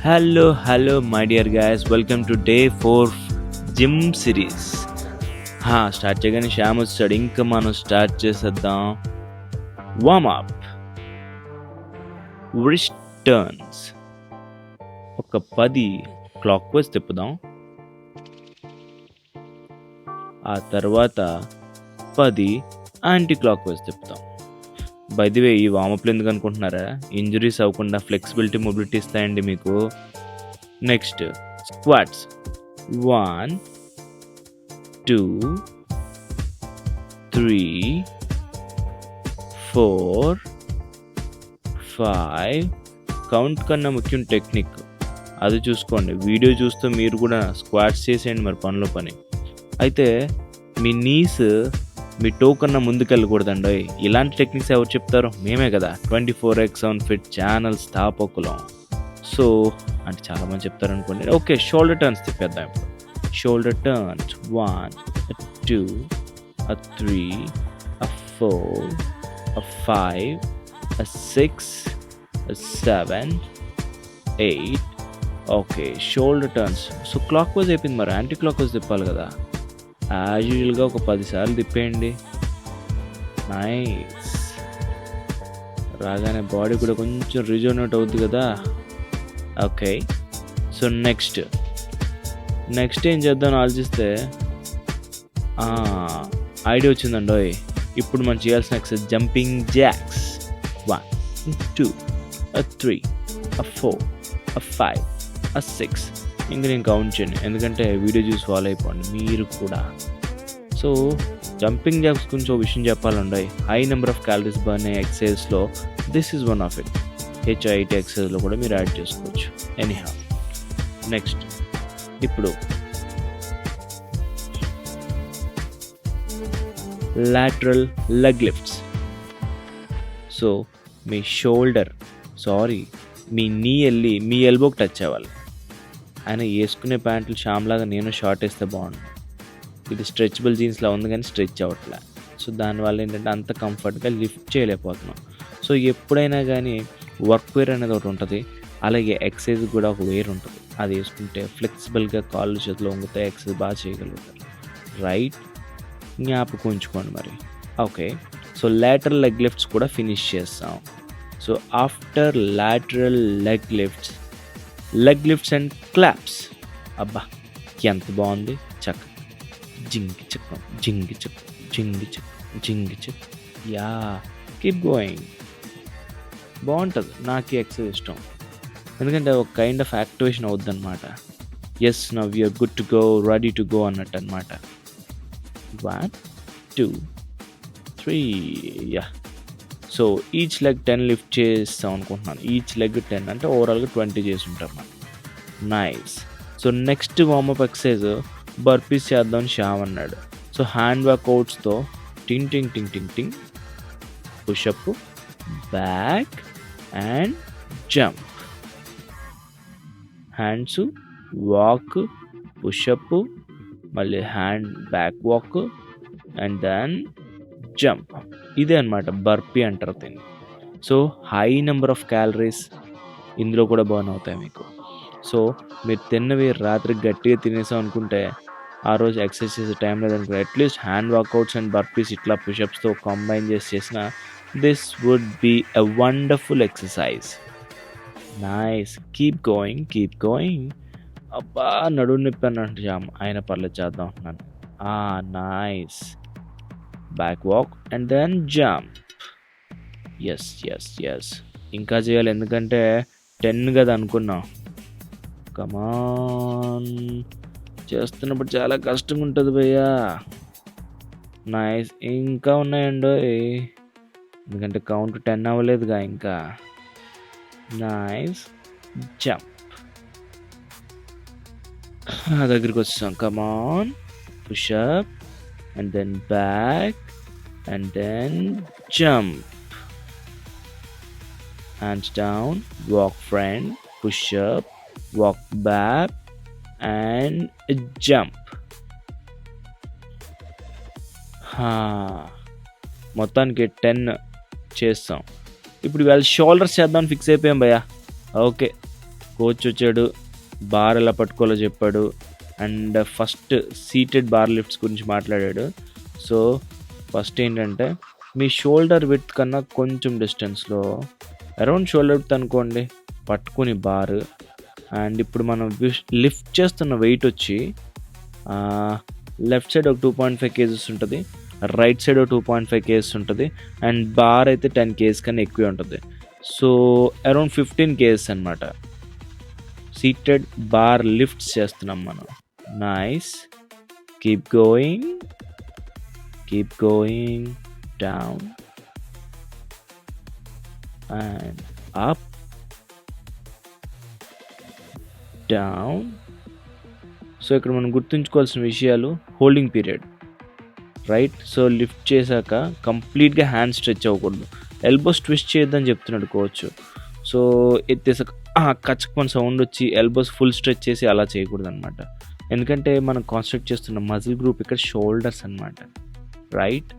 Hello, my dear guys. Welcome to day 4 gym series. Start చేయగానే శ్యామ్ వచ్చాడు. ఇంకా మనం స్టార్ట్ చేసేద్దాం. వార్మ్ అప్, రిస్ట్ టర్న్స్ ఒక 10 క్లాక్ వైజ్ తిప్పుదాం. ఆ తర్వాత 10 యాంటీ క్లాక్ వైజ్ తిప్పుదాం. బై ది వే, ఈ వార్మప్లు ఎందుకు అనుకుంటున్నారా? ఇంజరీస్ అవ్వకుండా ఫ్లెక్సిబిలిటీ, మొబిలిటీ ఇస్తాయండి మీకు. Next squats. 1 2 3 4 5. కౌంట్ కన్నా ముఖ్యం టెక్నిక్, అది చూసుకోండి. వీడియో చూస్తూ మీరు కూడా స్క్వాట్స్ చేసేయండి, మరి పనిలో పని. అయితే మీ నీస్ మీ టో కన్నా ముందుకెళ్ళకూడదండి. ఇలాంటి టెక్నిక్స్ ఎవరు చెప్తారు? మేమే కదా, 24x7 ఫిట్ ఛానల్ స్థాపకులం. సో అంటే చాలామంది చెప్తారు అనుకోండి. ఓకే, షోల్డర్ టర్న్స్ తిప్పేద్దాం ఇప్పుడు. Shoulder turns 1 2 3 4 5 6 7 8. Okay, shoulder turns. So clock wise అయిపోయింది, మరి యాంటీ క్లాక్ వైజ్ తిప్పాలి కదా. యాజ్ యూజువల్గా ఒక 10 సార్లు తిప్పేయండి. నైస్. రాగానే బాడీ కూడా కొంచెం రిజోనేట్ అవుద్ది కదా. ఓకే, సో నెక్స్ట్ ఏం చేద్దాం ఆలోచిస్తే ఐడియా వచ్చిందండి. ఇప్పుడు మనం చేయాల్సిన ఎక్సర్సైజ్ జంపింగ్ జాక్స్. 1 2 3 4 5 6. ఇంకా నేను కౌంట్ చేయండి, ఎందుకంటే వీడియో చూసి ఫాలో అయిపోండి మీరు కూడా. సో జంపింగ్ జాక్స్ గురించి ఒక విషయం చెప్పాలండి. High number of calories burn అయ్యే ఎక్సర్సైజ్లో this is one of it. HIIT ఎక్సర్సైజ్లో కూడా మీరు యాడ్ చేసుకోవచ్చు. ఎనీహౌ, నెక్స్ట్ ఇప్పుడు లాటరల్ లెగ్ లిఫ్ట్స్. సో మీ మీ నీ వెళ్ళి మీ ఎల్బోకి టచ్ అవ్వాలి. ఆయన వేసుకునే ప్యాంట్లు శ్యామ్లాగా నేను షార్ట్ వేస్తే బాగుండు. ఇది స్ట్రెచబుల్ జీన్స్లా ఉంది కానీ స్ట్రెచ్ అవ్వట్లే. సో దానివల్ల ఏంటంటే అంత కంఫర్ట్గా లిఫ్ట్ చేయలేకపోతున్నాం. సో ఎప్పుడైనా కానీ వర్క్ వేర్ అనేది ఒకటి ఉంటుంది, అలాగే ఎక్సర్సైజ్ కూడా ఒక వేర్ ఉంటుంది. అది వేసుకుంటే ఫ్లెక్సిబుల్గా కాళ్ళు చేతులు వంగుతాయి, ఎక్సర్సైజ్ బాగా చేయగలుగుతారు. రైట్, జ్ఞాపకం ఉంచుకోండి మరి. Okay, so lateral leg lifts కూడా ఫినిష్ చేస్తాం. So after lateral leg lifts and claps. అబ్బా ఎంత బాగుంది. చక్క జింగి చెక్క జింగి చెక్క జింగి చెక్క జింగి చెక్క. Yeah, keep going. బాగుంటుంది. నాకు ఈ ఎక్సర్సైజ్ ఇష్టం, ఎందుకంటే ఒక కైండ్ ఆఫ్ యాక్టివేషన్ అవుద్ది అనమాట. Yes, now you are good to go, ready to go అన్నట్టు అనమాట. 1 2 3. Yeah, so each leg 10 lift చేస్తాం అనుకుంటున్నాను. ఈచ్ లెగ్ 10 అంటే ఓవరాల్గా 20 చేసి ఉంటాం మనం. Nice. So next warmup exercise burpees చేద్దాం శ్యామ్ అన్నాడు. సో హ్యాండ్ వర్కౌట్స్తో టింగ్ టింగ్ టింగ్ టింగ్ టింగ్, push up, back and jump. Hands walk, push up, మళ్ళీ hand back walk and then jump. ఇదే అనమాట బర్పీ అంటారు దీన్ని. So high number of calories ఇందులో కూడా బర్న్ అవుతాయి మీకు. సో మీరు తిన్నవి రాత్రి గట్టిగా తినేసాం అనుకుంటే ఆ రోజు ఎక్సర్సైజ్ చేసే టైం లేదనుకుంటే at least hand workouts and burpees ఇట్లా పుషప్స్తో కంబైన్ చేసిన this would be a wonderful exercise. Nice, keep going. అబ్బా నడుము నొప్పి అన్నట్టు జామ్, ఆయన పర్లేదు చేద్దాం అంటున్నాను. Nice. Back walk and then jump. Yes. ఇంకా చేయాలి, ఎందుకంటే 10 కదా అనుకున్నాం. కమాన్, చేస్తున్నప్పుడు చాలా కష్టంగా ఉంటుంది భయ్యా. నైస్. ఇంకా ఉన్నాయండి, ఎందుకంటే కౌంట్ 10 అవ్వలేదుగా ఇంకా. నైస్. జంప్. దగ్గరికి వచ్చాం. కమాన్, push up and then back and then jump. Hands down, walk front, push up, walk back and jump. మొత్తానికి 10 చేస్తాం. ఇప్పుడు ఇవాళ షోల్డర్స్ చేద్దామని ఫిక్స్ అయిపోయాం భయ్యా. ఓకే, కోచ్ వచ్చాడు, బార్ ఎలా పట్టుకోవాలో చెప్పాడు. And first seated bar lifts గురించి మాట్లాడాడు. సో ఫస్ట్ ఏంటంటే మీ షోల్డర్ విడ్త్ కన్నా కొంచెం డిస్టెన్స్లో, అరౌండ్ షోల్డర్ విడ్త్ అనుకోండి, పట్టుకుని బార్. అండ్ ఇప్పుడు మనం లిఫ్ట్ చేస్తున్న వెయిట్ వచ్చి లెఫ్ట్ సైడ్ ఒక 2.5 kgs ఉంటుంది, రైట్ సైడ్ ఒక 2.5 kgs ఉంటుంది, అండ్ బార్ అయితే 10 kgs కన్నా ఎక్కువే ఉంటుంది. సో అరౌండ్ 15 kgs అనమాట సీటెడ్ బార్ లిఫ్ట్స్ చేస్తున్నాం మనం. Nice, keep going down and up, down. So ఇక్కడ మనం గుర్తుంచుకోవాల్సిన విషయాలు, holding period, right? So lift చేశాక కంప్లీట్గా హ్యాండ్ స్ట్రెచ్ అవ్వకూడదు, ఎల్బోస్ ట్విస్ట్ చేయొద్దని చెప్తున్నాడు కోచ్. సో ఎత్తేసాక కచ్చకమని సౌండ్ వచ్చి ఎల్బోస్ ఫుల్ స్ట్రెచ్ చేసి అలా చేయకూడదు అనమాట. ఎందుకంటే మనం కాన్సన్ట్రేట్ చేస్తున్న మజిల్ గ్రూప్ ఇక్కడ షోల్డర్స్ అనమాట, రైట్?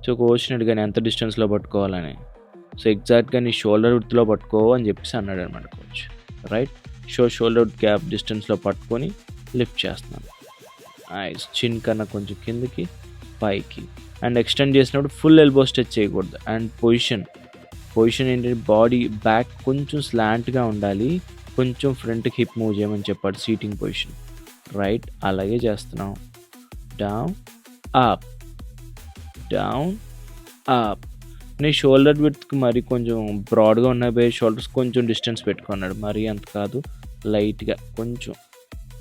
సో కోచ్ అడిగాను ఎంత డిస్టెన్స్లో పట్టుకోవాలని. సో ఎగ్జాక్ట్గా నీ షోల్డర్ విడ్త్లో పట్టుకో అని చెప్పేసి అన్నాడు అనమాట కోచ్, రైట్? షోల్డర్ గ్యాప్ డిస్టెన్స్లో పట్టుకొని లిఫ్ట్ చేస్తున్నాను. ఐస్ చిన్ కన్నా కొంచెం కిందకి పైకి. అండ్ ఎక్స్టెండ్ చేసినప్పుడు ఫుల్ ఎల్బో స్ట్రెచ్ చేయకూడదు. అండ్ పొజిషన్ ఏంటంటే బాడీ బ్యాక్ కొంచెం స్లాంట్గా ఉండాలి, కొంచెం ఫ్రంట్కి హిప్ మూవ్ చేయమని చెప్పాడు, సీటింగ్ పొజిషన్, రైట్? అలాగే చేస్తున్నాం. Down up, down up. నీ షోల్డర్ విడ్త్కి మరి కొంచెం బ్రాడ్గా ఉన్నాయి, షోల్డర్స్ కొంచెం డిస్టెన్స్ పెట్టుకున్నాడు, మరీ అంత కాదు, లైట్గా కొంచెం.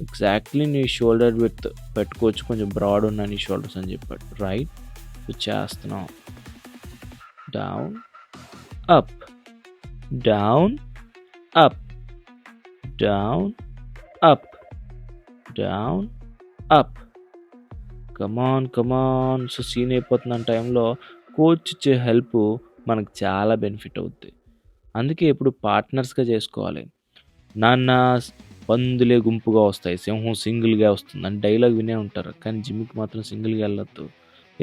ఎగ్జాక్ట్లీ నీ షోల్డర్ విడ్త్ పెట్టుకోవచ్చు, కొంచెం బ్రాడ్ ఉన్నాయి నీ షోల్డర్స్ అని చెప్పాడు, రైట్? చేస్తున్నాం. Down up, down up, down up, down up. Come on. So scene అయిపోతున్న టైంలో కోచ్ ఇచ్చే హెల్ప్ మనకు చాలా బెనిఫిట్ అవుద్ది. అందుకే ఎప్పుడు పార్ట్నర్స్గా చేసుకోవాలి. నాన్న పందులే గుంపుగా వస్తాయి, సింహం సింగిల్గా వస్తుంది అని డైలాగ్ వినే ఉంటారు, కానీ జిమ్కి మాత్రం సింగిల్గా వెళ్ళొద్దు.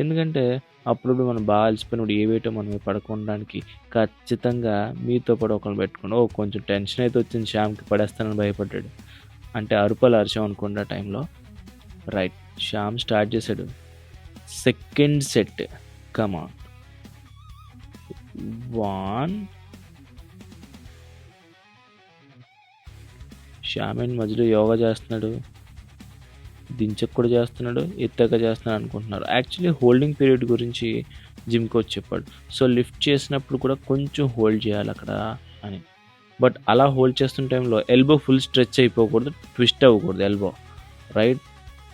ఎందుకంటే అప్పుడప్పుడు మనం బాగా అలసిపోయినప్పుడు ఏ వేయటం మనం పడుకోవడానికి ఖచ్చితంగా మీతో పాటు ఒకరిని పెట్టుకుని, కొంచెం టెన్షన్ అయితే వచ్చింది శ్యామ్కి, పడేస్తానని భయపడ్డాడు అంటే అరుపలు అరిచాం అనుకోండి ఆ టైంలో, రైట్? శ్యామ్ స్టార్ట్ చేశాడు సెకండ్ సెట్. కమాన్, 1. శ్యామ్ మధ్యలో యోగా చేస్తున్నాడు, దించక కూడా చేస్తున్నాడు, ఎత్తాక చేస్తున్నాడు అనుకుంటున్నారు. యాక్చువల్లీ హోల్డింగ్ పీరియడ్ గురించి జిమ్ కోచ్ చెప్పాడు. సో లిఫ్ట్ చేసినప్పుడు కూడా కొంచెం హోల్డ్ చేయాలి అక్కడ అని. బట్ అలా హోల్డ్ చేస్తున్న టైంలో ఎల్బో ఫుల్ స్ట్రెచ్ అయిపోకూడదు, ట్విస్ట్ అవ్వకూడదు ఎల్బో, రైట్?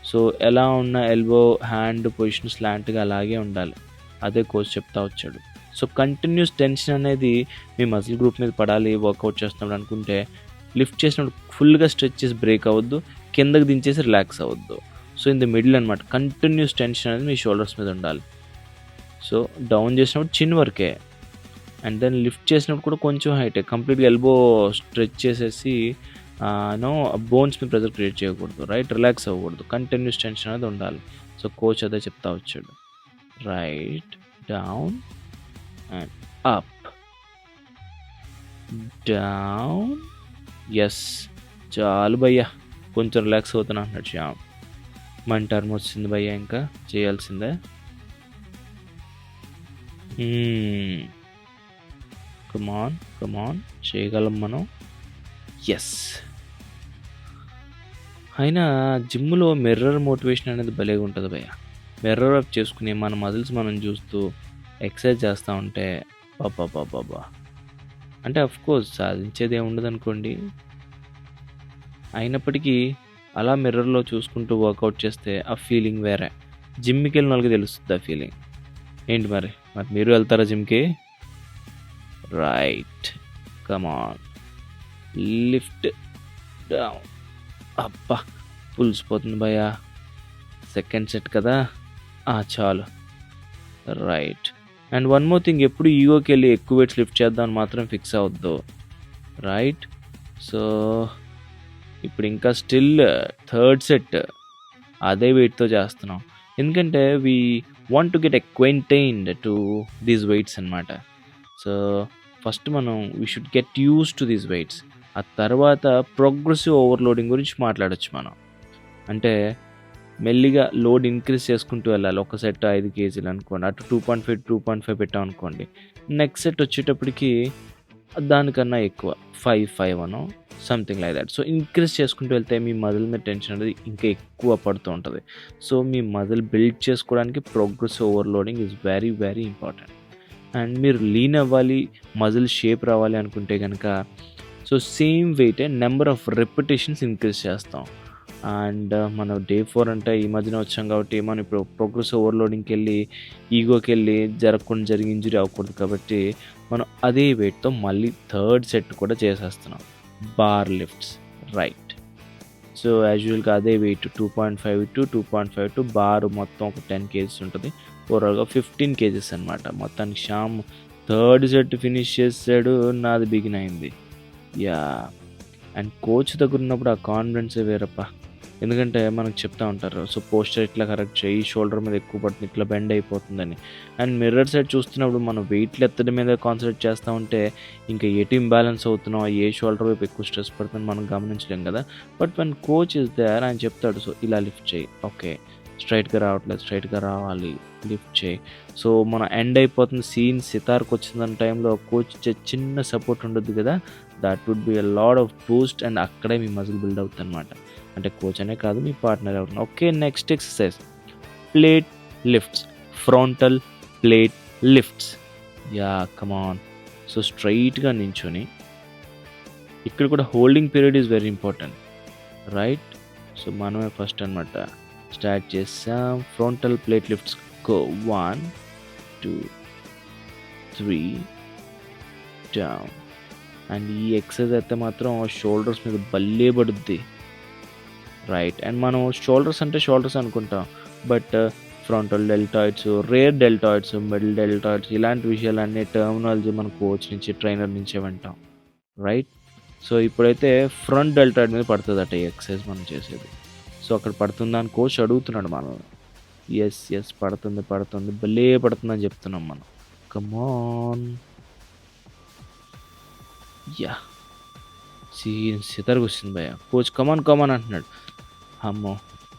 సో ఎలా ఉన్న ఎల్బో హ్యాండ్ పొజిషన్ స్లాంట్గా అలాగే ఉండాలి, అదే కోచ్ చెప్తా వచ్చాడు. సో కంటిన్యూస్ టెన్షన్ అనేది మీ మజిల్ గ్రూప్ మీద పడాలి వర్కౌట్ చేస్తున్నప్పుడు అనుకుంటే, లిఫ్ట్ చేసినప్పుడు ఫుల్గా స్ట్రెచ్ చేసి బ్రేక్ అవ్వద్దు, కిందకి దించేసి రిలాక్స్ అవ్వద్దు. సో ఇన్ ద మిడిల్ అనమాట, కంటిన్యూస్ టెన్షన్ అనేది మీ షోల్డర్స్ మీద ఉండాలి. సో డౌన్ చేసినప్పుడు చిన్ వరకే, అండ్ దెన్ లిఫ్ట్ చేసినప్పుడు కూడా కొంచెం హైట్, కంప్లీట్గా ఎల్బో స్ట్రెచ్ చేసేసి బోన్స్ మీద ప్రెజర్ క్రియేట్ చేయకూడదు, రైట్? రిలాక్స్ అవ్వకూడదు, కంటిన్యూస్ టెన్షన్ అనేది ఉండాలి. సో కోచ్ అదే చెప్తా వచ్చాడు, right? Down and up, down. Yes, చాలు భయ్యా, కొంచెం రిలాక్స్ అవుతున్నా అన్నాడు శ్యామ్. మన టర్మ్ వచ్చింది భయ్యా, ఇంకా చేయాల్సిందే. కమాన్ చేయగలం మనం. ఎస్. అయినా జిమ్లో మిర్రర్ మోటివేషన్ అనేది భలేగా ఉంటుంది భయ్య. మిర్రర్ అప్ చేసుకుని మన మజిల్స్ మనం చూస్తూ ఎక్సర్సైజ్ చేస్తూ ఉంటే బాబా అంటే అఫ్కోర్స్ సాధించేది ఏమి ఉండదు అనుకోండి, అయినప్పటికీ అలా మిర్రర్లో చూసుకుంటూ వర్కౌట్ చేస్తే ఆ ఫీలింగ్ వేరే. జిమ్కి వెళ్ళిన వాళ్ళకి తెలుస్తుంది ఆ ఫీలింగ్ ఏంటి. మరి మీరు వెళ్తారా జిమ్కి? రైట్, కమాన్, లిఫ్ట్, డౌన్. అబ్బా పులిసిపోతుంది భయ్య, సెకండ్ సెట్ కదా, చాలు, right. And one more thing, ఎప్పుడు ఈగోకి వెళ్ళి ఎక్కువ వెయిట్స్ లిఫ్ట్ చేద్దామని మాత్రం ఫిక్స్ అవద్దు, రైట్? సో ఇప్పుడు ఇంకా స్టిల్ థర్డ్ సెట్ అదే వెయిట్తో చేస్తున్నాం, ఎందుకంటే we want to get acquainted to these weights అనమాట. సో ఫస్ట్ మనం we should get use to these weights. ఆ తర్వాత ప్రోగ్రెసివ్ ఓవర్‌లోడింగ్ గురించి మాట్లాడొచ్చు మనం. అంటే మెల్లిగా లోడ్ ఇంక్రీజ్ చేసుకుంటూ వెళ్ళాలి. ఒక సెట్ 5 కేజీలు అనుకోండి. అటు 2.5, 2.5 పెట్టామనుకోండి. నెక్స్ట్ సెట్ వచ్చేటప్పటికి దానికన్నా ఎక్కువ 5, 5 అనో something like that. So, increase చేసుకుంటూ వెళ్తే మీ మజిల్ మీద టెన్షన్ అనేది ఇంకా ఎక్కువ పడుతూ ఉంటది. సో, మీ మజిల్ బిల్డ్ చేసుకోవడానికి progressive overloading is very, very important. And మీరు లీన్ అవ్వాలి, మజిల్ షేప్ రావాలి అనుకుంటే గనక సో, సేమ్ వెయిటే నెంబర్ ఆఫ్ రెపిటేషన్స్ ఇంక్రీజ్ చేస్తాం. అండ్ మనం డే 4 అంటే ఈ మధ్యన వచ్చాం కాబట్టి మనం ఇప్పుడు ప్రోగ్రెసివ్ ఓవర్‌లోడింగ్‌కెళ్ళి ఈగోకెళ్ళి జరగకుండా జరిగి ఇంజ్యూరీ అవ్వకూడదు కాబట్టి మనం అదే వెయిట్‌తో మళ్ళీ థర్డ్ సెట్ కూడా చేసేస్తున్నాం. Bar lifts right. So, as యూజువల్‌గా అదే వెయిట్ 2.5 టు బార్ మొత్తం ఒక 10 కేజీస్ ఉంటది. ఓవరాల్‌గా 15 కేజీస్ అనమాట. మొత్తానికి శ్యామ్ థర్డ్ సెట్ ఫినిష్ చేసాడు. నాది బిగిన్ అయింది. యాహ్! అండ్ కోచ్ దగ్గర ఉన్నప్పుడు ఆ కాన్ఫిడెన్సే వేరబ్బా! ఎందుకంటే మనకు చెప్తా ఉంటారు. సో, పోస్చర్ ఇట్లా కరెక్ట్ చెయ్యి, షోల్డర్ మీద ఎక్కువ పడుతుంది, ఇట్లా బెండ్ అయిపోతుందని. అండ్ మిర్రర్ సైడ్ చూస్తున్నప్పుడు మనం వెయిట్లు ఎత్తడం మీద కాన్సంట్రేట్ చేస్తా ఉంటే ఇంకా ఎటు ఇంబాలెన్స్ అవుతున్నాం, ఏ షోల్డర్ వైపు ఎక్కువ స్ట్రెస్ పడుతుందని మనం గమనించలేం కదా! But when coach is there ఆయన చెప్తాడు. సో, ఇలా లిఫ్ట్ చెయ్యి. ఓకే. స్ట్రెయిట్‌గా రావట్లేదు, స్ట్రెయిట్‌గా రావాలి. లిఫ్ట్ చెయ్యి. సో, మనం ఎండ్ అయిపోతుంది సీన్ సితార్‌కొచ్చిందన్న టైంలో కోచ్ ఇచ్చే చిన్న సపోర్ట్ ఉండుద్ది కదా! That would be a lot of boost and అక్కడే మీ మజిల్ బిల్డ్ అవుద్దనమాట. అంటే కోచ్ అనే కాదు మీ పార్ట్నర్ ఎవరైనా. Okay. Next exercise plate lifts. Frontal plate lifts. Yah! Come on. So, స్ట్రెయిట్‌గా నించొని ఇక్కడ కూడా holding period is very important. Right. So, మనమే ఫస్ట్ అనమాట. స్టార్ట్ చేసాం. Frontal plate lifts go 1, 2, 3 down. And ఈ ఎక్సర్సైజ్ అయితే మాత్రం షోల్డర్స్ మీద భలే పడుద్ది. రైట్. అండ్ మనం షోల్డర్స్ అంటే షోల్డర్స్ అనుకుంటాం. బట్ ఫ్రంటల్ డెల్టాయిడ్స్, రేర్ డెల్టాయిడ్స్, మిడిల్ డెల్టాయిడ్స్ ఇలాంటి విషయాలన్నీ టర్మినాలజీ మన కోచ్ నుంచి, ట్రైనర్ నుంచే వింటాం. రైట్. సో, ఇప్పుడైతే ఫ్రంట్ డెల్టాయిడ్ మీద పడుతుందట ఈ ఎక్సర్సైజ్ మనం చేసేది. సో, అక్కడ పడుతుందా అని కోచ్ అడుగుతున్నాడు మనల్ని. యెస్ పడుతుంది, భలే పడుతుందని చెప్తున్నాం మనం. Come on. యాహ్! సీన్ సితరగొచ్చింది భయ్యా. కోచ్ కమాన్ అంటున్నాడు. అమ్మో!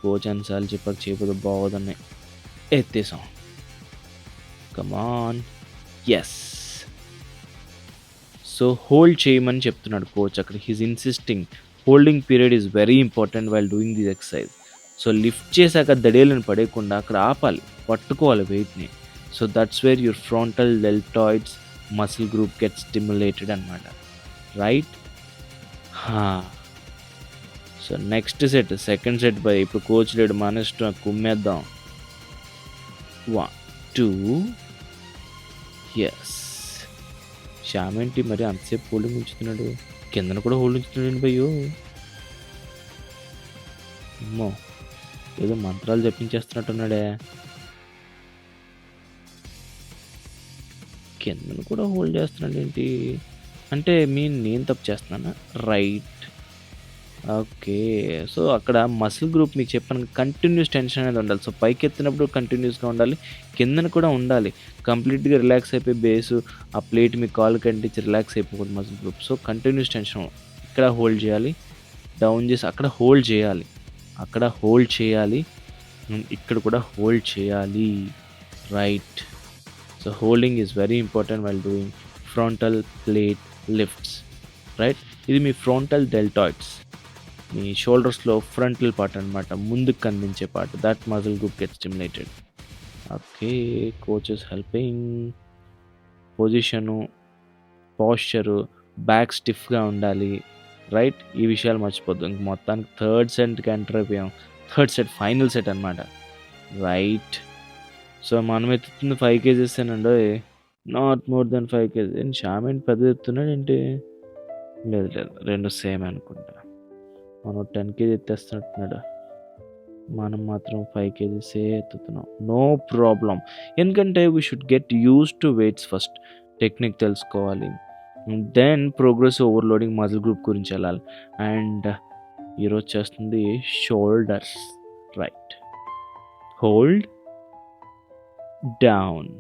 కోచ్ అన్నిసార్లు చెప్పాక చేయకపోతే బాగోదని ఎత్తేసాం. కమాన్. యెస్. సో, హోల్డ్ చేయమని చెప్తున్నాడు కోచ్ అక్కడ. He is insisting. Holding period is very important while doing this exercise. So, lift చేశాక దడేలను పడేయకుండా అక్కడ ఆపాలి. పట్టుకోవాలి వెయిట్‌ని. So, that's where your frontal deltoids muscle group gets stimulated అనమాట. Right. So, next set second set భయ్. ఇప్పుడు కోచ్ లేడు, మన ఇష్టం కుమ్మేద్దాం. 1, 2 యెస్. శ్యామ్ ఏంటి మరి అంతసేపు హోల్డింగ్ ఉంచుతున్నాడు? కిందన కూడా హోల్డ్ ఉంచుతున్నాడు భయ్యో. అమ్మో! ఏదో మంత్రాలు జపించేస్తున్నట్టున్నాడే. కిందన కూడా హోల్డ్ చేస్తున్నాడేంటి? అంటే నేను తప్పు చేస్తున్నానా? రైట్. ఓకే. సో, అక్కడ మసిల్ గ్రూప్ మీకు చెప్పాను కంటిన్యూస్ టెన్షన్ అనేది ఉండాలి. సో, పైకెత్తినప్పుడు కంటిన్యూస్‌గా ఉండాలి. కిందన కూడా ఉండాలి. కంప్లీట్‌గా రిలాక్స్ అయిపోయి బేసు ఆ ప్లేట్ మీ కాలుకి అంటించి రిలాక్స్ అయిపోకూడదు muscle group. So, continuous tension ఇక్కడ హోల్డ్ చేయాలి. డౌన్ చేసి అక్కడ హోల్డ్ చేయాలి. అక్కడ హోల్డ్ చేయాలి. ఇక్కడ కూడా హోల్డ్ చేయాలి. Right. So, holding is very important while doing frontal plate lifts. Right. ఇది మీ ఫ్రంటల్ డెల్టాయిడ్స్. మీ షోల్డర్స్‌లో ఫ్రంటల్ పార్ట్ అనమాట. ముందుకు కనిపించే part. That muscle group gets stimulated. Okay. Coach is helping. Position, posture, back స్టిఫ్‌గా ఉండాలి. రైట్. ఈ విషయాలు మర్చిపోద్దు. ఇంక మొత్తానికి థర్డ్ సెట్‌కి ఎంటర్ అయిపోయాం. థర్డ్ సెట్ ఫైనల్ సెట్ అనమాట. రైట్. సో, మనం ఎత్తుతుంది 5 కేజీసేనండోయ్. Not more than 5 kg. ఏంటి శ్యామ్ ఏంటి పెద్దది ఎత్తున్నాడేంటి? లేదు 2 సేమ్ అనుకుంటా. మనం 10 కేజీ ఎత్తేస్తున్నట్టున్నాడు. మనం మాత్రం 5 కేజీసే ఎత్తుతున్నాం. No problem. ఎందుకంటే we should get used to weights first. Technique తెలుసుకోవాలి. Then progressive overloading muscle group గురించి వెళ్ళాలి. అండ్ ఈరోజు చేస్తుంది షోల్డర్స్. రైట్. Hold down.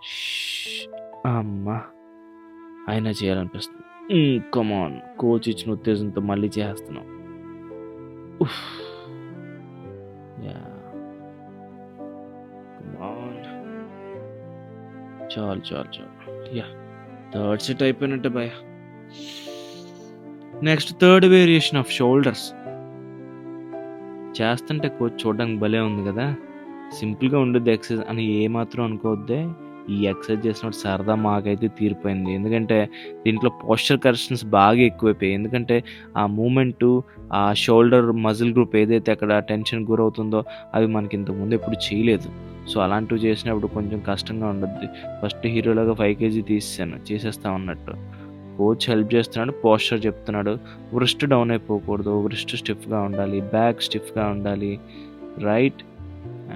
ష్. అమ్మా! అయినా చేయాలనిపిస్తుంది. కమాన్ కోచ్ ఇచ్చిన ఉత్తేజంతో మళ్ళీ చేస్తున్నాం. ఉఫ్! యాహ్! కమాన్. చాలు. యాహ్! థర్డ్ సెట్ అయిపోయినట్టే భయ్యా. Next third variation of shoulders. చేస్తుంటే కోచ్ చూడడానికి భలే ఉంది కదా! సింపుల్‌గా ఉండుద్ది ఎక్సర్సైజ్ అని ఏమాత్రం అనుకోవద్దే. ఈ ఎక్సర్సైజ్ చేసినప్పుడు సరదా మాకైతే తీరిపోయింది. ఎందుకంటే దీంట్లో పోస్చర్ కరెక్షన్స్ బాగా ఎక్కువైపోయాయి. ఎందుకంటే ఆ మూవ్‌మెంటు, ఆ షోల్డర్ మజిల్ గ్రూప్ ఏదైతే అక్కడ టెన్షన్‌కి గురవుతుందో అవి మనకి ఇంతకుముందు ఎప్పుడు చేయలేదు. సో, అలాంటివి చేసినప్పుడు కొంచెం కష్టంగా ఉండుద్ది. ఫస్ట్ హీరోలాగా 5 కేజీ తీసేసాను చేసేస్తాం అన్నట్టు. కోచ్ హెల్ప్ చేస్తున్నాడు. పోస్చర్ చెప్తున్నాడు. వ్రిస్ట్ డౌన్ అయిపోకూడదు. వ్రిస్ట్ స్టిఫ్‌గా ఉండాలి. బ్యాక్ స్టిఫ్‌గా ఉండాలి. రైట్?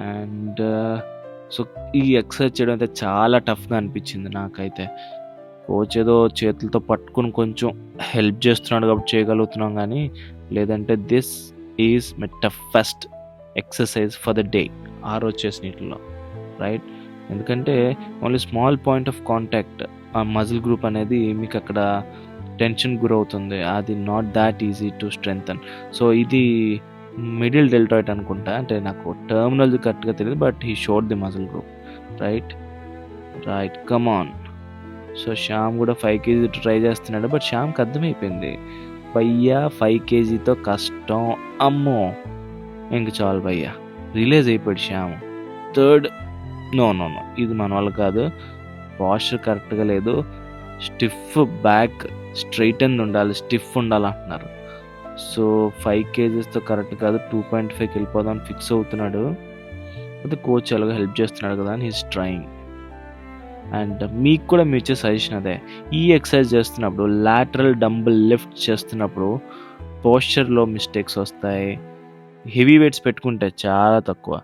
అండ్ సో, ఈ ఎక్సర్సైజ్ చేయడం అయితే చాలా టఫ్‌గా అనిపించింది నాకైతే. కోచ్ ఏదో చేతులతో పట్టుకొని కొంచెం హెల్ప్ చేస్తున్నాడు కాబట్టి చేయగలుగుతున్నాం గానీ, లేదంటే this is my toughest exercise for the day. ఆ రోజు చేసినీటిల్లో. రైట్? ఎందుకంటే only small point of contact ఆ మజిల్ గ్రూప్ అనేది మీకు అక్కడ టెన్షన్‌కి గురవుతుంది. అది not thought easy to strengthen. So, ఇది మిడిల్ డెల్టాయిడ్ అనుకుంటా. అంటే నాకు టర్మినాలజీ కరెక్ట్‌గా తెలీదు. But he showed the muscle group. Right? Come on. So, Shyam కూడా 5 కేజీ ట్రై చేస్తున్నాడు. బట్ శ్యామ్‌కి అర్థమైపోయింది. భయ్యా 5 కేజీతో కష్టం. అమ్మో! ఇంక చాలు భయ్యా. రిలీజ్ అయిపోయాడు శ్యామ్. Third no. ఇది మన వల్ల కాదు. పోస్చర్ కరెక్ట్‌గా లేదు. స్టిఫ్ బ్యాక్ స్ట్రెయిటెన్డ్ ఉండాలి. స్టిఫ్ ఉండాలంటున్నారు. సో, 5 కేజీస్‌తో కరెక్ట్ కాదు. 2.5కి వెళ్ళిపోదాం అని ఫిక్స్ అవుతున్నాడు. అయితే కోచ్ ఎలాగో హెల్ప్ చేస్తున్నాడు కదా అని హీస్ ట్రైయింగ్. అండ్ మీకు కూడా మీరు ఇచ్చే సజెషన్ అదే. ఈ ఎక్సర్సైజ్ చేస్తున్నప్పుడు లాటరల్ డంబుల్ లిఫ్ట్ చేస్తున్నప్పుడు పోస్చర్‌లో మిస్టేక్స్ వస్తాయి. హెవీ వెయిట్స్ పెట్టుకుంటే చాలా తక్కువ.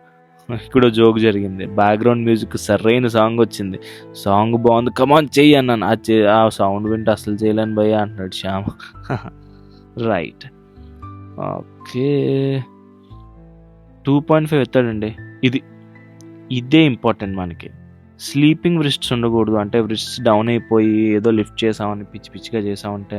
ఇక్కడ జోక్ జరిగింది. బ్యాక్‌గ్రౌండ్ మ్యూజిక్ సరైన సాంగ్ వచ్చింది. సాంగ్ బాగుంది. కమాన్ చెయ్యి అన్నాను. ఆ సౌండ్ వింటే అసలు చేయలేను భయ్యా అంటున్నాడు శ్యామ్. రైట్. ఓకే. 2.5 ఎత్తాడండి. ఇదే ఇంపార్టెంట్ మనకి. స్లీపింగ్ వ్రిస్ట్స్ ఉండకూడదు. అంటే వ్రిస్ట్స్ డౌన్ అయిపోయి ఏదో లిఫ్ట్ చేసామని పిచ్చిగా చేసామంటే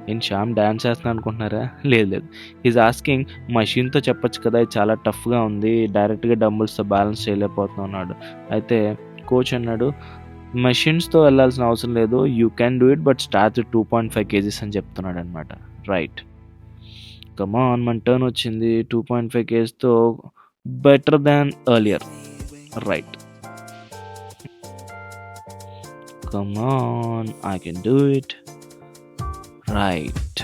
ఏంటి శ్యామ్ డాన్స్ చేస్తున్నాను అనుకుంటున్నారా? లేదు. హీస్ ఆస్కింగ్ మషిన్‌తో చెప్పొచ్చు కదా! ఇది చాలా టఫ్‌గా ఉంది. డైరెక్ట్‌గా డంబుల్స్‌తో బ్యాలెన్స్ చేయలేకపోతున్నాం అన్నాడు. అయితే కోచ్ అన్నాడు, మెషిన్స్‌తో వెళ్ళాల్సిన అవసరం లేదు. You can do it but start with 2.5 kgs అని చెప్తున్నాడనమాట. రైట్. కమ్ ఆన్ మన టర్న్ వచ్చింది. 2.5 కేజీస్‌తో better than earlier. Right. Come on I can do it. Right.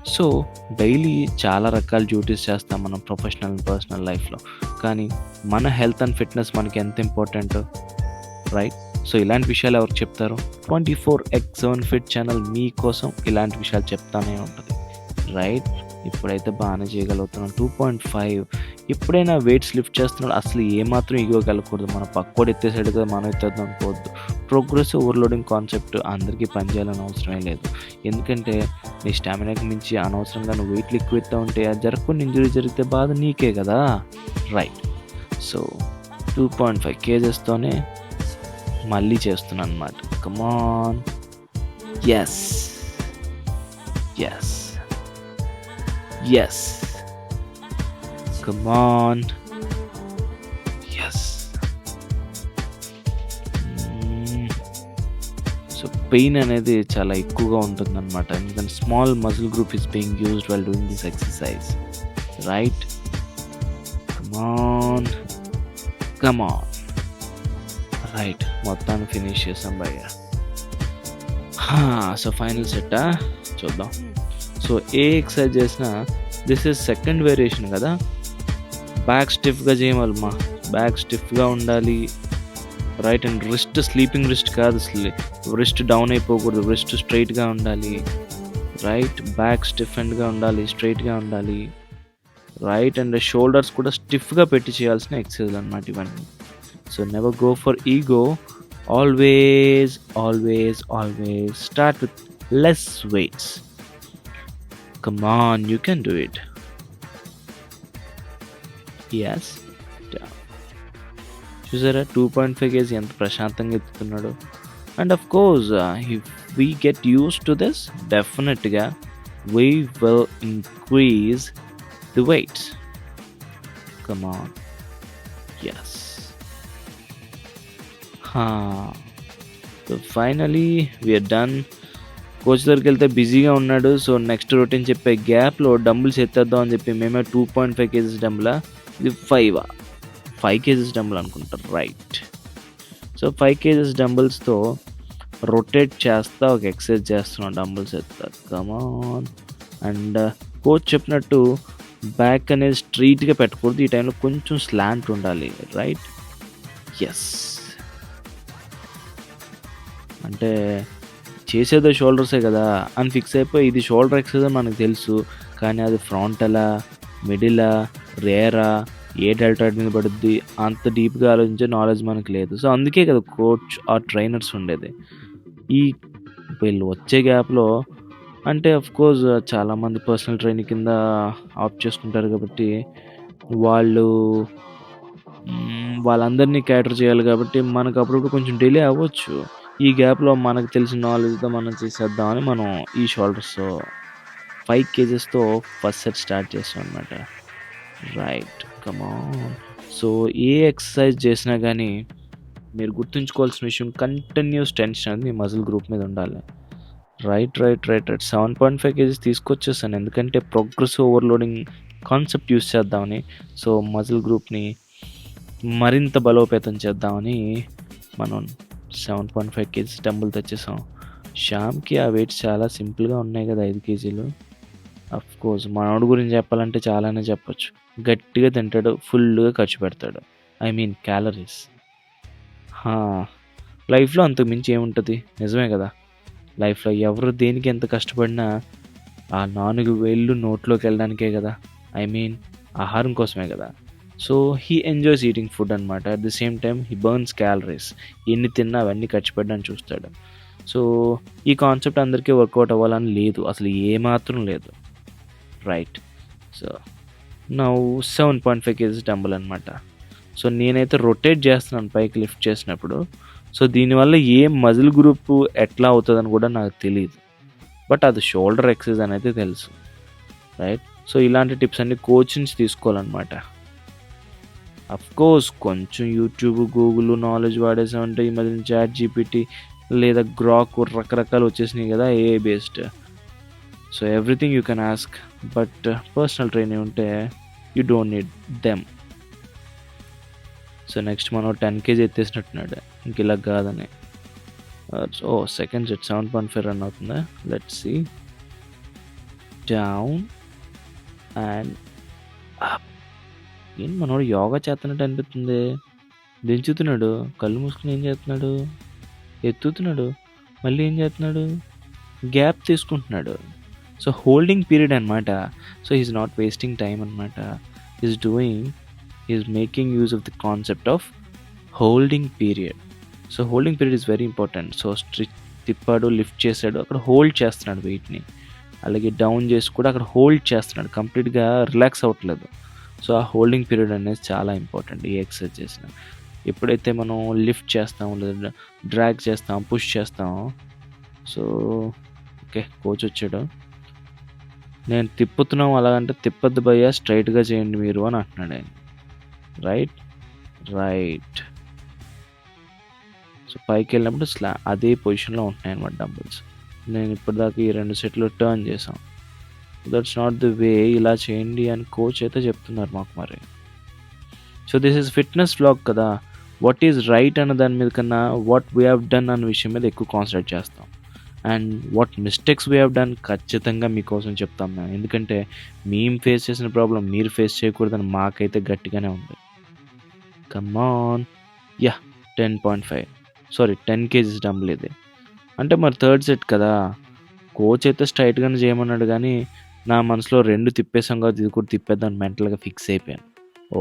So, daily చాలా రకాల డ్యూటీస్ చేస్తాం మనం ప్రొఫెషనల్ అండ్ పర్సనల్ లైఫ్‌లో. కానీ మన హెల్త్ అండ్ ఫిట్‌నెస్ మనకి ఎంత ఇంపార్టెంటో. రైట్? సో, ఇలాంటి విషయాలు ఎవరికి చెప్తారు? 24x7 ఫిట్ ఛానల్ మీకోసం ఇలాంటి విషయాలు చెప్తానే ఉంటుంది. రైట్? ఇప్పుడైతే బాగానే చేయగలుగుతున్నాం. 2.5 ఎప్పుడైనా వెయిట్స్ లిఫ్ట్ చేస్తున్నాడు అసలు ఏమాత్రం ఈగో కలగకూడదు. మన పక్కోడు ఎత్తేసాడు కదా మనం ఎత్తేద్దాం అనుకోవద్దు. ప్రోగ్రెసివ్ ఓవర్లోడింగ్ కాన్సెప్ట్ అందరికీ పనిచేయాలని అవసరమే లేదు. ఎందుకంటే నీ స్టామినాకి మించి అనవసరంగా నువ్వు వెయిట్లు ఎక్కువ ఎత్తా ఉంటే అది జరగకుండా ఇంజరీ జరిగితే బాధ నీకే కదా. రైట్. సో 2.5 కేజెస్తోనే మళ్ళీ చేస్తున్నాను అన్నమాట. Come on. Yes come on. Yes. So pain అనేది చాలా ఎక్కువగా ఉంటుందన్నమాట. ఎందుకంటే small muscle group is being used while doing this exercise. Right. Come on. Right. మొత్తాన్ని ఫినిష్ చేసాం భయ్య. సో ఫైనల్ సెట్ చూద్దాం. సో ఏ ఎక్సర్సైజ్ చేసినా దిస్ ఈజ్ సెకండ్ వేరియేషన్ కదా. బ్యాక్ స్టిఫ్గా చేయమమ్మా. బ్యాక్ స్టిఫ్గా ఉండాలి. Right. And wrist sleeping wrist కాదు, రిస్ట్ డౌన్ అయిపోకూడదు. రిస్ట్ స్ట్రైట్గా ఉండాలి. రైట్. బ్యాక్ స్టిఫెండ్గా ఉండాలి, స్ట్రైట్గా ఉండాలి. రైట్. అండ్ షోల్డర్స్ కూడా స్టిఫ్గా పెట్టి చేయాల్సిన ఎక్సర్సైజ్ అన్నమాట ఇవన్నీ. So never go for ego. Always start with less weights. Come on, you can do it. Yes. Down. చూసారా 2.5 కేజీ ఎంత ప్రశాంతంగా ఎత్తుతున్నాడు. And of course if we get use to this డెఫినెట్గా we will increase the weights. Come on. Yes. So finally we are done. Coach దగ్గరికి వెళ్తే బిజీగా ఉన్నాడు. So next routine చెప్పే గ్యాప్లో డంబుల్స్ ఎత్తేద్దాం అని చెప్పి మేమే 2.5 కేజీస్ డంబులా, ఇది 5 కేజీస్ డంబుల్ అనుకుంటారు, రైట్. సో 5 కేజీస్ డంబుల్స్తో రొటేట్ చేస్తా ఒక ఎక్సర్సైజ్ చేస్తున్నాం, డంబుల్స్ ఎత్తా. కమాన్. అండ్ కోచ్ చెప్పినట్టు బ్యాక్ అనేది స్ట్రీట్గా పెట్టకూడదు, ఈ టైంలో కొంచెం స్లాంట్ ఉండాలి, రైట్. ఎస్. అంటే చేసేదో షోల్డర్సే కదా అని ఫిక్స్ అయిపోయి ఇది షోల్డర్ ఎక్సర్సైజ్ మనకు తెలుసు, కానీ అది ఫ్రంటలా, మిడిలా, రేరా, ఏ డెల్టాయిడ్ మీద పడుద్ది అంత డీప్గా ఆలోచించే నాలెడ్జ్ మనకు లేదు. సో అందుకే కదా కోచ్ ఆ ట్రైనర్స్ ఉండేది. ఈ వీళ్ళు వచ్చే గ్యాప్లో అంటే కోర్స్ చాలామంది పర్సనల్ ట్రైనింగ్ కింద ఆప్ట్ చేసుకుంటారు కాబట్టి వాళ్ళందరినీ క్యాటర్ చేయాలి కాబట్టి మనకు అప్పుడప్పుడు కొంచెం డిలే అవ్వచ్చు. ఈ గ్యాప్లో మనకు తెలిసిన నాలెడ్జ్తో మనం చేసేద్దామని మనం ఈ షోల్డర్స్ 5 కేజెస్తో ఫస్ట్ సెట్ స్టార్ట్ చేస్తాం అనమాట, రైట్. కమాన్. సో ఏ ఎక్సర్సైజ్ చేసినా కానీ మీరు గుర్తుంచుకోవాల్సిన విషయం కంటిన్యూస్ టెన్షన్ అనేది మీ మజిల్ గ్రూప్ మీద ఉండాలి, రైట్. 7.5 కేజీస్ తీసుకొచ్చేసాను ఎందుకంటే ప్రోగ్రెసివ్ ఓవర్లోడింగ్ కాన్సెప్ట్ యూస్ చేద్దామని. సో మజిల్ గ్రూప్ని మరింత బలోపేతం చేద్దామని మనం 7.5 కేజీస్ డంబుల్ తెచ్చేసాం. శ్యామ్కి ఆ వెయిట్స్ చాలా సింపుల్గా ఉన్నాయి కదా, 5 కేజీలు. కోర్స్ మనోడి గురించి చెప్పాలంటే చాలానే చెప్పొచ్చు. గట్టిగా తింటాడు, ఫుల్గా ఖర్చు పెడతాడు, ఐ మీన్ క్యాలరీస్. లైఫ్లో అంతకు మించి ఏముంటుంది, నిజమే కదా. లైఫ్లో ఎవరు దేనికి ఎంత కష్టపడినా ఆ 4 వేళ్ళు నోట్లోకి వెళ్ళడానికే కదా, ఐ మీన్ ఆహారం కోసమే కదా. So he enjoys eating food అనమాట. At the same time he burns calories. ఎన్ని తిన్నా అవన్నీ ఖర్చు పెట్టడానికి చూస్తాడు. సో ఈ కాన్సెప్ట్ అందరికీ వర్కౌట్ అవ్వాలని లేదు, అసలు ఏమాత్రం లేదు, right. So now 7.5 kgs dumbbell అనమాట. సో నేనైతే రొటేట్ చేస్తున్నాను పైకి లిఫ్ట్ చేసినప్పుడు. సో దీనివల్ల ఏ మజిల్ గ్రూప్ ఎట్లా అవుతుందని కూడా నాకు తెలియదు, బట్ అది షోల్డర్ ఎక్సర్సైజ్ అనేది తెలుసు, రైట్. సో ఇలాంటి టిప్స్ అన్ని కోచ్ నుంచి తీసుకోవాలన్నమాట. కోర్స్ కొంచెం యూట్యూబ్, గూగుల్ నాలెడ్జ్ వాడేసామంటే ఈ మధ్య చాట్ జీపీటీ లేదా గ్రాక్ రకరకాలు వచ్చేసినాయి కదా, A based. So everything you can ask, but personal training ఉంటే you don't need them. So next మనం 10 కేజీ ఎత్తేసినట్టున్నాడు, ఇంక ఇలా కాదని. సో సెకండ్ సెట్ 7.5 రన్ అవుతుందా, let's see. Down and up. ఏం మనోడు యోగా చేస్తున్నట్టు అనిపిస్తుంది. దించుతున్నాడు, కళ్ళు మూసుకుని ఏం చేస్తున్నాడు, ఎత్తుతున్నాడు, మళ్ళీ ఏం చేస్తున్నాడు, గ్యాప్ తీసుకుంటున్నాడు. సో హోల్డింగ్ పీరియడ్ అనమాట. So is not wasting time అనమాట, is making use of the concept of holding period. So holding period is very important. So తిప్పాడు, లిఫ్ట్ చేశాడు, అక్కడ హోల్డ్ చేస్తున్నాడు వెయిట్ని. అలాగే డౌన్ చేసి కూడా అక్కడ హోల్డ్ చేస్తున్నాడు, కంప్లీట్గా రిలాక్స్ అవ్వట్లేదు. సో ఆ హోల్డింగ్ పీరియడ్ అనేది చాలా ఇంపార్టెంట్ ఈ ఎక్సర్సైజ్ చేసిన. ఎప్పుడైతే మనం లిఫ్ట్ చేస్తాం లేదా డ్రాగ్ చేస్తాం, పుష్ చేస్తాం. సో ఓకే, కోచ్ వచ్చాడు. నేను తిప్పుతున్నాం అలాగంటే తిప్పద్దు భయ్యా, స్ట్రైట్గా చేయండి మీరు అని అంటున్నాడు ఆయన, రైట్. సో పైకి వెళ్ళినప్పుడు అదే పొజిషన్లో ఉంటున్నాయి అన్నమాట డంబుల్స్. నేను ఇప్పటిదాకా ఈ 2 సెట్లు టర్న్ చేసాం. దట్స్ నాట్ ది వే, ఇలా చేయండి అని కోచ్ అయితే చెప్తున్నారు మాకు మరి. So this is fitness vlog కదా, వాట్ ఈజ్ రైట్ అన్న దాని మీద కన్నా వాట్ వీ హ్యావ్ డన్ అన్న విషయం మీద ఎక్కువ కాన్సన్ట్రేట్ చేస్తాం. And what mistakes we have done ఖచ్చితంగా మీకోసం చెప్తాం మేము, ఎందుకంటే మేము ఫేస్ చేసిన ప్రాబ్లం మీరు ఫేస్ చేయకూడదని మాకైతే గట్టిగానే ఉంది. కమాన్. 10 కేజీస్ డంబుల్ ఇది. అంటే మరి థర్డ్ సెట్ కదా, కోచ్ అయితే స్ట్రైట్గానే చేయమన్నాడు, కానీ నా మనసులో 2 తిప్పేసాం కదా, ఇది కూడా తిప్పేద్దాం మెంటల్గా ఫిక్స్ అయిపోయాను.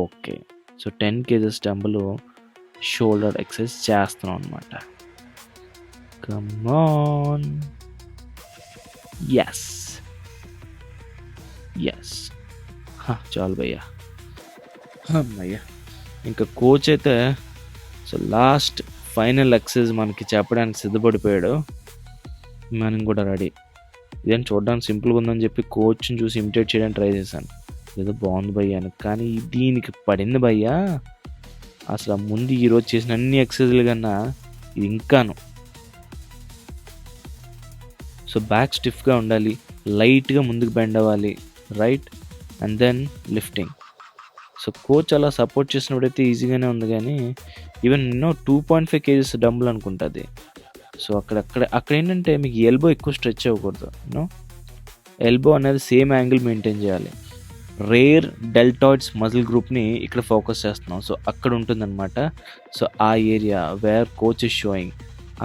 Okay, so 10 kgs dumbbell shoulder exercise చేస్తున్నాం అనమాట. కమాన్. ఎస్ చాలు భయ్యా, అమ్మయ్యా. ఇంకా కోచ్ అయితే సో లాస్ట్ ఫైనల్ ఎక్సర్సైజ్ మనకి చెప్పడానికి సిద్ధపడిపోయాడు. మనం కూడా రెడీ. ఇదేం చూడడానికి సింపుల్గా ఉందని చెప్పి కోచ్ని చూసి ఇమిటేట్ చేయడానికి ట్రై చేశాను. ఏదో బాగుంది భయ్యా అని. కానీ దీనికి పడింది భయ్యా అసలు ముందు ఈరోజు చేసిన అన్ని ఎక్సర్సైజ్లు కన్నా ఇది ఇంకాను. సో బ్యాక్ స్టిఫ్గా ఉండాలి, లైట్గా ముందుకు బెండ్ అవ్వాలి, right, and then lifting. So coach అలా సపోర్ట్ చేసినప్పుడైతే ఈజీగానే ఉంది, కానీ ఈవెన్ 2.5 kgs డంబుల్ అనుకుంటుంది. సో అక్కడ ఏంటంటే మీకు ఎల్బో ఎక్కువ స్ట్రెచ్ అవ్వకూడదు. ఎల్బో అనేది సేమ్ యాంగిల్ మెయింటైన్ చేయాలి. రేర్ డెల్టాయిడ్స్ మజిల్ గ్రూప్ని ఇక్కడ ఫోకస్ చేస్తున్నాం. సో అక్కడ ఉంటుందన్నమాట. సో ఆ area where coach is showing,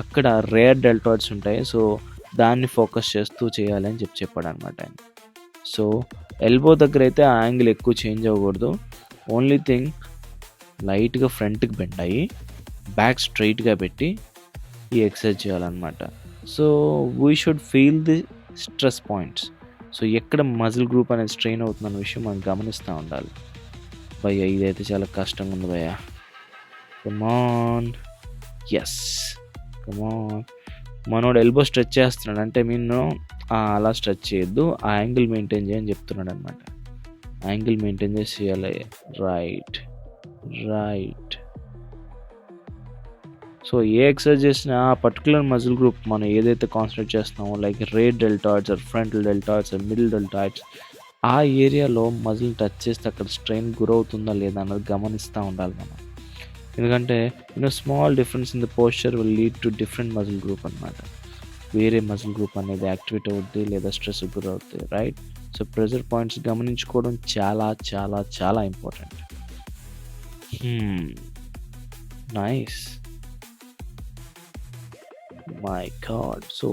అక్కడ రేర్ డెల్టాయిడ్స్ ఉంటాయి. సో దాన్ని ఫోకస్ చేస్తూ చేయాలి అని చెప్పాడు అనమాట ఆయన. సో ఎల్బో దగ్గర అయితే ఆ యాంగిల్ ఎక్కువ చేంజ్ అవ్వకూడదు. ఓన్లీ థింగ్ లైట్గా ఫ్రంట్కి బెండ్ అయ్యి బ్యాక్ స్ట్రైట్గా పెట్టి ఈ ఎక్సర్సైజ్ చేయాలన్నమాట. So we should feel the stress points. So ఎక్కడ మజిల్ గ్రూప్ అనేది స్ట్రెయిన్ అవుతుందన్న విషయం మనం గమనిస్తూ ఉండాలి. భయ్యా ఇదైతే చాలా కష్టంగా ఉంది భయ్యా. కమాన్, ఎస్, కమాన్. మనోడు ఎల్బో స్ట్రెచ్ చేస్తున్నాడు అంటే అలా స్ట్రెచ్ చేయొద్దు, ఆ యాంగిల్ మెయింటైన్ చేయని చెప్తున్నాడు అనమాట. యాంగిల్ మెయింటైన్ చేసి చేయాలి. Right, right. సో ఏ ఎక్సర్సైజ్ చేసినా ఆ పర్టికులర్ మజిల్ గ్రూప్ మనం ఏదైతే కాన్సన్ట్రేట్ చేస్తున్నామో, like rear deltoids or frontal deltoids or middle deltoids, ఆ ఏరియాలో మజిల్ టచ్ చేస్తే అక్కడ స్ట్రెయిన్ గురవుతుందా లేదా అన్నది గమనిస్తూ ఉండాలి మనం. ఎందుకంటే small difference in the posture will lead to different muscle group అనమాట. వేరే మజిల్ గ్రూప్ అనేది యాక్టివేట్ అవుద్ది లేదా స్ట్రెస్ గురవుతుంది, రైట్. సో ప్రెజర్ పాయింట్స్ గమనించుకోవడం చాలా చాలా చాలా important. Nice, my God. So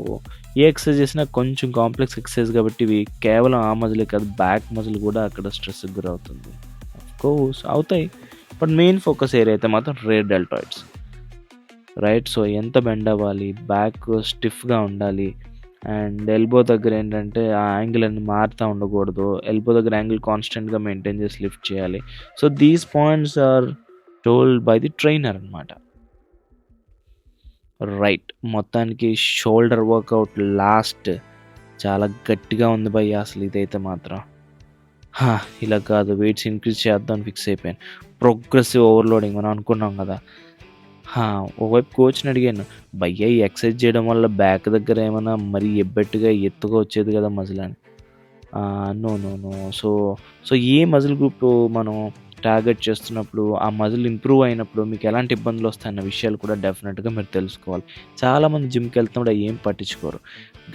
ఏ ఎక్సర్సైజ్ చేసినా కొంచెం కాంప్లెక్స్ ఎక్సర్సైజ్ కాబట్టి ఇవి కేవలం ఆ మజిలే కాదు, బ్యాక్ మజిల్ కూడా అక్కడ స్ట్రెస్ గురవుతుంది. అఫ్కోర్స్ అవుతాయి, బట్ మెయిన్ ఫోకస్ ఏరియా అయితే మాత్రం రేర్ డెల్టాయిడ్స్, రైట్. సో ఎంత బెండ్ అవ్వాలి, బ్యాక్ స్టిఫ్గా ఉండాలి, అండ్ ఎల్బో దగ్గర ఏంటంటే ఆ యాంగిల్ అనేది మారుతూ ఉండకూడదు. ఎల్బో దగ్గర యాంగిల్ కాన్స్టెంట్గా మెయింటైన్ చేసి లిఫ్ట్ చేయాలి. So these points are told by the trainer అనమాట. రైట్, మొత్తానికి షోల్డర్ వర్కౌట్ లాస్ట్ చాలా గట్టిగా ఉంది భయ్య. అసలు ఇదైతే మాత్రం ఇలా కాదు, వెయిట్స్ ఇంక్రీజ్ చేద్దామని ఫిక్స్ అయిపోయాను. ప్రోగ్రెసివ్ ఓవర్లోడింగ్ మనం అనుకున్నాం కదా. ఒకవైపు కోచ్ని అడిగాను, భయ్య ఈ ఎక్సర్సైజ్ చేయడం వల్ల బ్యాక్ దగ్గర ఏమైనా మరీ ఎబ్బెట్టుగా ఎత్తుగా వచ్చేది కదా మజిల్ అని. No no no. సో ఏ మజిల్ గ్రూప్ మనం టార్గెట్ చేస్తున్నప్పుడు ఆ మజిల్ ఇంప్రూవ్ అయినప్పుడు మీకు ఎలాంటి ఇబ్బందులు వస్తాయన్న విషయాలు కూడా డెఫినెట్గా మీరు తెలుసుకోవాలి. చాలామంది జిమ్కి వెళ్తున్నప్పుడు ఏం పట్టించుకోరు,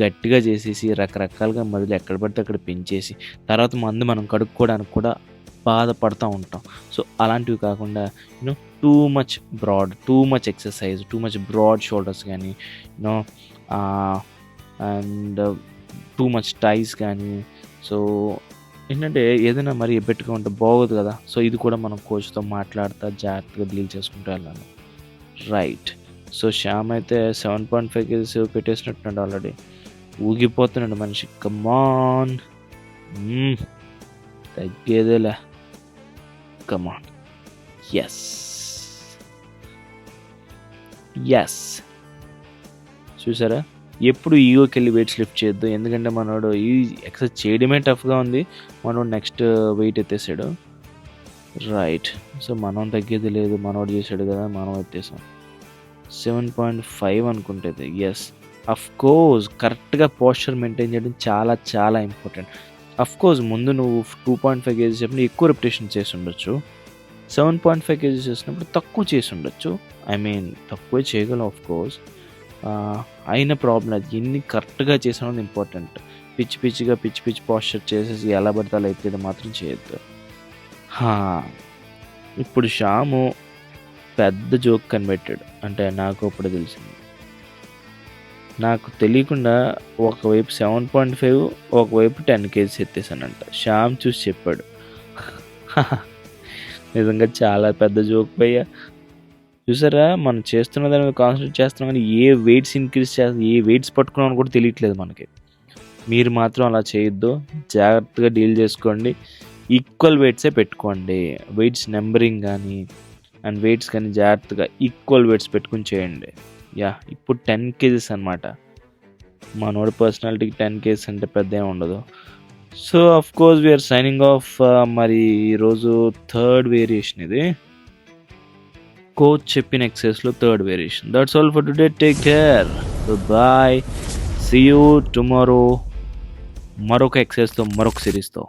గట్టిగా చేసేసి రకరకాలుగా మజిల్ ఎక్కడ పడితే అక్కడ పెంచేసి తర్వాత మనం కడుక్కోవడానికి కూడా బాధపడుతూ ఉంటాం. సో అలాంటివి కాకుండా too much exercise, too much broad shoulders కానీ అండ్ టూ మచ్ టైస్ కానీ, సో ఏంటంటే ఏదైనా మరి ఎబ్బెట్టుగా ఉంటే బాగోదు కదా. సో ఇది కూడా మనం కోచ్తో మాట్లాడుతూ జాగ్రత్తగా డీల్ చేసుకుంటూ వెళ్ళాలి, రైట్. సో శ్యామ్ అయితే 7.5 kgs పెట్టేసినట్టున్నాడు ఆల్రెడీ, ఊగిపోతున్నాడు మనిషి. కమాన్, తగ్గేదేలే, కమాన్, ఎస్ ఎస్. చూసారా, ఎప్పుడు ఈగోకి వెళ్ళి వెయిట్స్ లిఫ్ట్ చేయొద్దు. ఎందుకంటే మనోడు ఈ ఎక్సర్సైజ్ చేయడమే టఫ్గా ఉంది, మనోడు నెక్స్ట్ వెయిట్ ఎత్తేసాడు, రైట్. సో మనం తగ్గేది లేదు, మనోడు చేసాడు కదా, మనం ఎత్తేసాం. 7.5 అనుకుంటుంది, ఎస్. అఫ్కోర్స్ కరెక్ట్గా పోస్చర్ మెయింటైన్ చేయడం చాలా చాలా ఇంపార్టెంట్. అఫ్కోర్స్ ముందు నువ్వు 2.5 kgs చెప్పిన ఎక్కువ రెపిటేషన్ చేసి ఉండొచ్చు, 7.5 kgs చేసినప్పుడు తక్కువ చేసి ఉండొచ్చు. తక్కువే చేయగలం అఫ్కోర్స్. అయిన ప్రాబ్లం అది ఎన్ని కరెక్ట్గా చేసినది ఇంపార్టెంట్. పిచ్చి పోస్చర్ చేసేసి ఎలా పడితే అలా అయితే మాత్రం చేయొద్దు. ఇప్పుడు శ్యాము పెద్ద జోక్ కనిపెట్టాడు, అంటే నాకు అప్పుడు తెలిసింది. నాకు తెలియకుండా ఒకవైపు 7.5 ఒకవైపు 10 kgs ఎత్తేసానంట. శ్యామ్ చూసి చెప్పాడు. నిజంగా చాలా పెద్ద జోక్ భయ్య. చూసారా, మనం చేస్తున్న దాని మీద కాన్సన్ట్రేట్ చేస్తున్నాం కానీ ఏ వెయిట్స్ ఇంక్రీజ్ చేస్తాం, ఏ వెయిట్స్ పట్టుకున్నామని కూడా తెలియట్లేదు మనకి. మీరు మాత్రం అలా చేయొద్దు, జాగ్రత్తగా డీల్ చేసుకోండి. ఈక్వల్ వెయిట్సే పెట్టుకోండి, వెయిట్స్ నెంబరింగ్ కానీ అండ్ వెయిట్స్ కానీ జాగ్రత్తగా ఈక్వల్ వెయిట్స్ పెట్టుకుని చేయండి. ఇప్పుడు 10 కేజెస్ అనమాట. మనోడి పర్సనాలిటీకి 10 కేజెస్ అంటే పెద్ద ఏమి ఉండదు. So of course we are signing off. మరి ఈరోజు థర్డ్ వేరియేషన్ ఇది, కోచ్ చెప్పిన ఎక్సర్సైజ్లో third variation. That's all for today. Take care, bye, see you tomorrow మరొక ఎక్సర్సైజ్తో, మరొక సిరీస్తో.